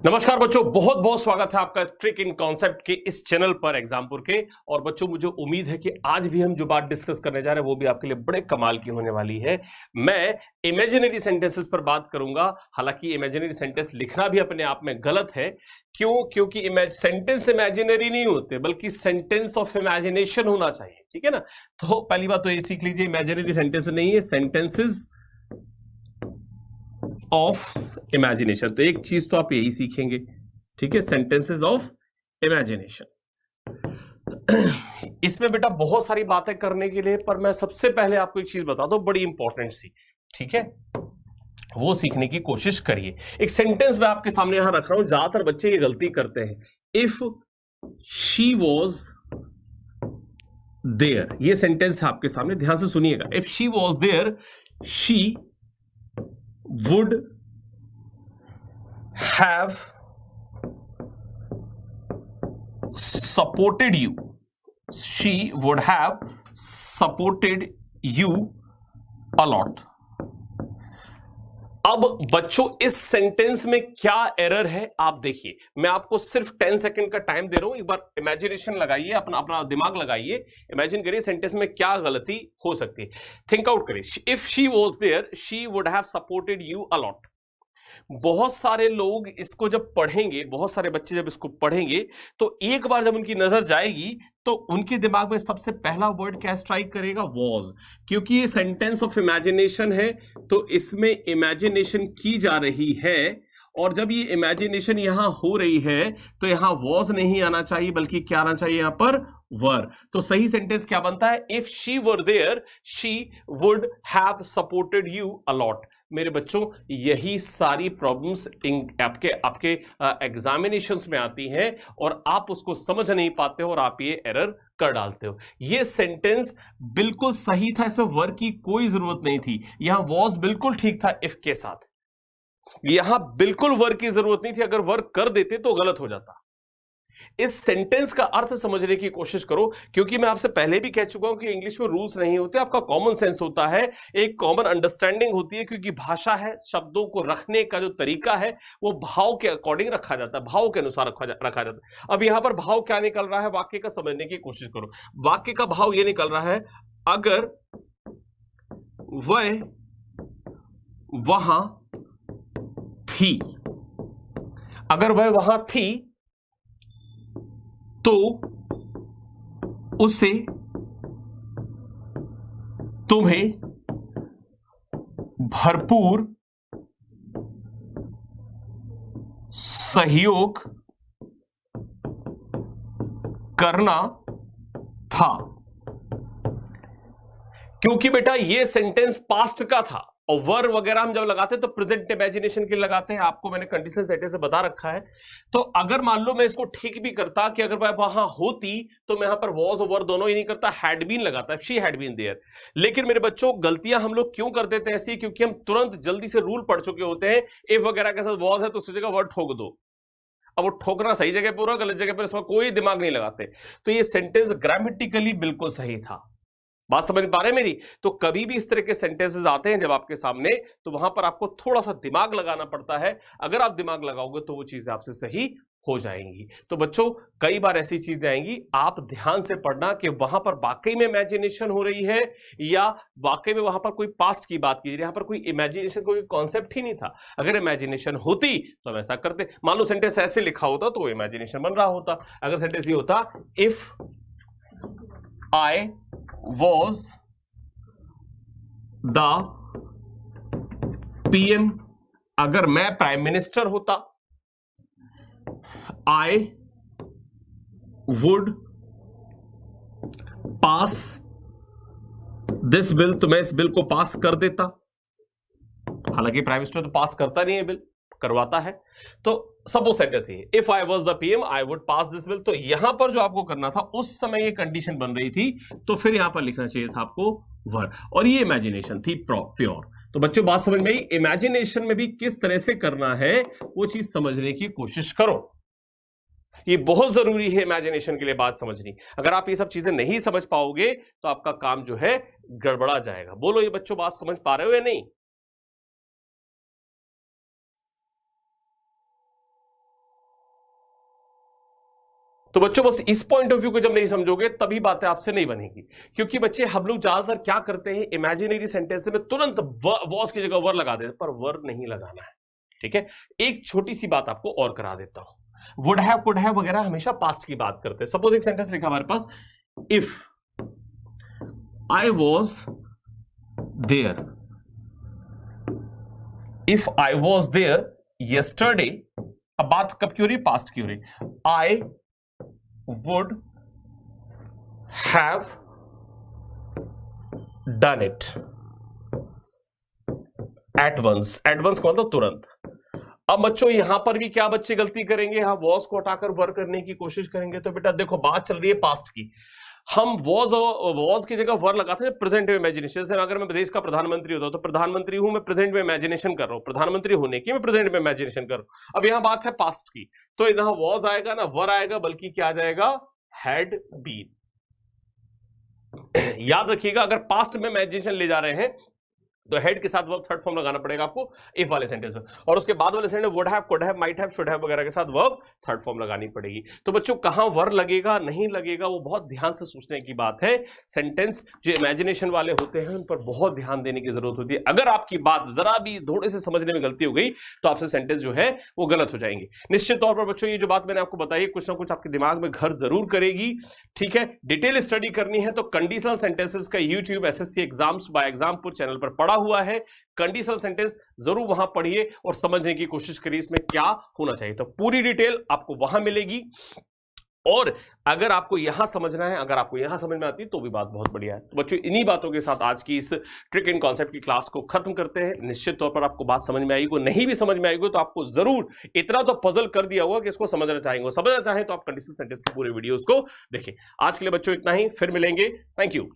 नमस्कार बच्चों, बहुत बहुत स्वागत है आपका ट्रिक इन कॉन्सेप्ट के इस चैनल पर एग्जामपुर के। और बच्चों, मुझे उम्मीद है कि आज भी हम जो बात डिस्कस करने जा रहे हैं वो भी आपके लिए बड़े कमाल की होने वाली है। मैं इमेजिनरी सेंटेंसेस पर बात करूंगा। हालांकि इमेजिनरी सेंटेंस लिखना भी अपने आप में गलत है। क्यों? क्योंकि सेंटेंस इमेजिनरी नहीं होते, बल्कि सेंटेंस ऑफ इमेजिनेशन होना चाहिए। ठीक है ना? तो पहली बात तो ये सीख लीजिए, इमेजिनरी सेंटेंस नहीं है, सेंटेंसेस ऑफ इमेजिनेशन। तो एक चीज तो आप यही सीखेंगे, ठीक है, सेंटेंसेस ऑफ इमेजिनेशन। इसमें बेटा बहुत सारी बातें करने के लिए, पर मैं सबसे पहले आपको एक चीज बता दूं, बड़ी इंपॉर्टेंट सी, ठीक है, वो सीखने की कोशिश करिए। एक सेंटेंस मैं आपके सामने यहां रख रहा हूं, ज्यादातर बच्चे ये गलती करते हैं। इफ शी वॉज देयर, ये सेंटेंस है आपके सामने, ध्यान से सुनिएगा। If she was there, she would have supported you. She would have supported you a lot. अब बच्चों, इस सेंटेंस में क्या एरर है आप देखिए। मैं आपको सिर्फ 10 सेकंड का टाइम दे रहा हूं, एक बार इमेजिनेशन लगाइए, अपना दिमाग लगाइए, इमेजिन करिए सेंटेंस में क्या गलती हो सकती है। थिंक आउट करिए। If she was there, she would have supported you a lot. बहुत सारे लोग इसको जब पढ़ेंगे, बहुत सारे बच्चे जब इसको पढ़ेंगे, तो एक बार जब उनकी नजर जाएगी तो उनके दिमाग में सबसे पहला वर्ड क्या स्ट्राइक करेगा? वॉज। क्योंकि ये सेंटेंस ऑफ इमेजिनेशन है, तो इसमें इमेजिनेशन की जा रही है। और जब ये इमेजिनेशन यहां हो रही है तो यहां वॉज नहीं आना चाहिए, बल्कि क्या आना चाहिए यहां पर? वर। तो सही सेंटेंस क्या बनता है? If she were there, she would have supported you a lot. मेरे बच्चों, यही सारी प्रॉब्लम्स आपके एग्जामिनेशंस में आती हैं और आप उसको समझ नहीं पाते हो और आप ये एरर कर डालते हो। ये सेंटेंस बिल्कुल सही था, इसमें वर्क की कोई जरूरत नहीं थी। यहां वॉज बिल्कुल ठीक था इफ के साथ, यहां बिल्कुल वर्क की जरूरत नहीं थी। अगर वर्क कर देते तो गलत हो जाता। इस सेंटेंस का अर्थ समझने की कोशिश करो, क्योंकि मैं आपसे पहले भी कह चुका हूं कि इंग्लिश में रूल्स नहीं होते, आपका कॉमन सेंस होता है, एक कॉमन अंडरस्टैंडिंग होती है। क्योंकि भाषा है, शब्दों को रखने का जो तरीका है वो भाव के अकॉर्डिंग रखा जाता है, भाव के अनुसार रखा जाता है। अब यहां पर भाव क्या निकल रहा है वाक्य का, समझने की कोशिश करो। वाक्य का भाव यह निकल रहा है, अगर वह वहां थी, अगर वह वहां थी तो उसे तुम्हें भरपूर सहयोग करना था। क्योंकि बेटा ये सेंटेंस पास्ट का था, और वर वगैरह हम जब लगाते हैं तो प्रेजेंट इमेजिनेशन के लिए लगाते हैं। आपको मैंने कंडीशन सेंटेंस से बता रखा है। तो अगर मान लो मैं इसको ठीक भी करता कि अगर मैं वहां होती, तो मैं यहां पर वॉज और वर दोनों ही नहीं करता, हैड बीन लगाता, शी हैड बीन देयर। लेकिन मेरे बच्चों, गलतियां हम लोग क्यों कर देते हैं ऐसी? क्योंकि हम तुरंत जल्दी से रूल पढ़ चुके होते हैं। इफ वगैरह के साथ वॉज है तो उस जगह वर्ड ठोक दो। अब वो ठोकना सही जगह पर हो, गलत जगह पर इसमें कोई दिमाग नहीं लगाते। तो ये सेंटेंस ग्रामेटिकली बिल्कुल सही था। बात समझ पा रहे हैं मेरी? तो कभी भी इस तरह के सेंटेंसेस आते हैं जब आपके सामने, तो वहां पर आपको थोड़ा सा दिमाग लगाना पड़ता है। अगर आप दिमाग लगाओगे तो वो चीजें आपसे सही हो जाएंगी। तो बच्चों, कई बार ऐसी चीजें आएंगी, आप ध्यान से पढ़ना कि वहां पर वाकई में इमेजिनेशन हो रही है या वाकई में वहां पर कोई पास्ट की बात की जा रही है। यहां पर कोई इमेजिनेशन, कोई कॉन्सेप्ट ही नहीं था। अगर इमेजिनेशन होती तो हम ऐसा करते। मान लो सेंटेंस ऐसे लिखा होता तो इमेजिनेशन बन रहा होता। अगर सेंटेंस ये होता, if I was the PM, अगर मैं प्राइम मिनिस्टर होता, I would pass this bill, तो मैं इस बिल को पास कर देता। हालांकि प्राइम मिनिस्टर तो पास करता नहीं है बिल, करवाता है। तो सब वो सेंटेंस ही है, if I was the PM I would pass this bill. तो यहां पर जो आपको करना था, उस समय ये कंडीशन बन रही थी, तो फिर यहां पर लिखना चाहिए था आपको वर, और ये इमेजिनेशन थी प्योर। तो बच्चों, बात समझ में आई? इमेजिनेशन में भी किस तरह से करना है वो चीज समझने की कोशिश करो। ये बहुत जरूरी है इमेजिनेशन के लिए बात समझनी। अगर आप ये सब चीजें नहीं समझ पाओगे तो आपका काम जो है गड़बड़ा जाएगा। बोलो ये बच्चों, बात समझ पा रहे हो या नहीं? तो बच्चों बस इस पॉइंट ऑफ व्यू को जब नहीं समझोगे तभी बातें आपसे नहीं बनेगी, क्योंकि बच्चे हम लोग ज्यादातर क्या करते हैं, इमेजिनरी सेंटेंस में तुरंत वॉज की जगह वर लगा देते हैं, पर वर नहीं लगाना है। ठीक है, एक छोटी सी बात आपको और करा देता हूं, वुड हैव कुड हैव वगैरह हमेशा पास्ट की बात करते हैं। सपोज एक सेंटेंस लिखा हमारे पास, if I was there, if I was there yesterday, अब बात कब की हो रही, पास्ट की हो रही, I would have done it at once, at once का मतलब तुरंत। अब बच्चों यहां पर भी क्या बच्चे गलती करेंगे, हम वॉज को हटाकर वर करने की कोशिश करेंगे। तो बेटा देखो बात चल रही है पास्ट की, हम वॉज की जगह वर लगाते हैं प्रेजेंट में इमेजिनेशन। जैसे अगर मैं देश का प्रधानमंत्री होता हूं तो प्रधानमंत्री हूं मैं, प्रेजेंट में इमेजिनेशन कर रहा हूं, प्रधानमंत्री होने की मैं प्रेजेंट में इमेजिनेशन कर रहा हूं। अब यहां बात है पास्ट की, तो ना वॉज आएगा ना वर आएगा, बल्कि क्या आ जाएगा, हैड बीन। याद रखिएगा अगर पास्ट में इमेजिनेशन ले जा रहे हैं तो हेड के साथ वर्ब थर्ड फॉर्म लगाना पड़ेगा आपको इफ वाले सेंटेंस में, और उसके बाद वाले sentence would have, could have, might have, should have वगैरह के साथ वर्ब थर्ड फॉर्म लगानी पड़ेगी। तो बच्चों कहां वर लगेगा नहीं लगेगा वो बहुत ध्यान से सोचने की बात है। सेंटेंस जो इमेजिनेशन वाले होते हैं उन पर बहुत ध्यान देने की जरूरत होती है। अगर आपकी बात जरा भी थोड़े से समझने में गलती हो गई तो आपसे सेंटेंस जो है वो गलत हो जाएंगे। निश्चित तौर पर बच्चों ये जो बात मैंने आपको बताई कुछ ना कुछ आपके दिमाग में घर जरूर करेगी। ठीक है, डिटेल स्टडी करनी है तो कंडीशनल सेंटेंसेस का YouTube SSC exams by Exampur channel पर पड़ा हुआ है। कंडीशनल सेंटेंस जरूर वहां पढ़िए और समझने की कोशिश करिए इसमें क्या होना चाहिए, तो पूरी डिटेल आपको वहां मिलेगी। और अगर आपको यहां समझना है, अगर आपको यहां समझ में आती है तो भी बात बहुत बढ़िया है। तो बच्चों इन्हीं बातों के साथ आज की इस ट्रिक एंड कॉन्सेप्ट की क्लास को खत्म करते हैं। निश्चित तौर पर आपको बात समझ में आएगी, नहीं भी समझ में आएगी तो आपको जरूर इतना तो पजल कर दिया होगा कि इसको समझना चाहेंगे। समझना चाहें तो आप कंडीशनल सेंटेंस के पूरे वीडियोस को देखें। आज के लिए बच्चों इतना ही, फिर मिलेंगे। Thank you.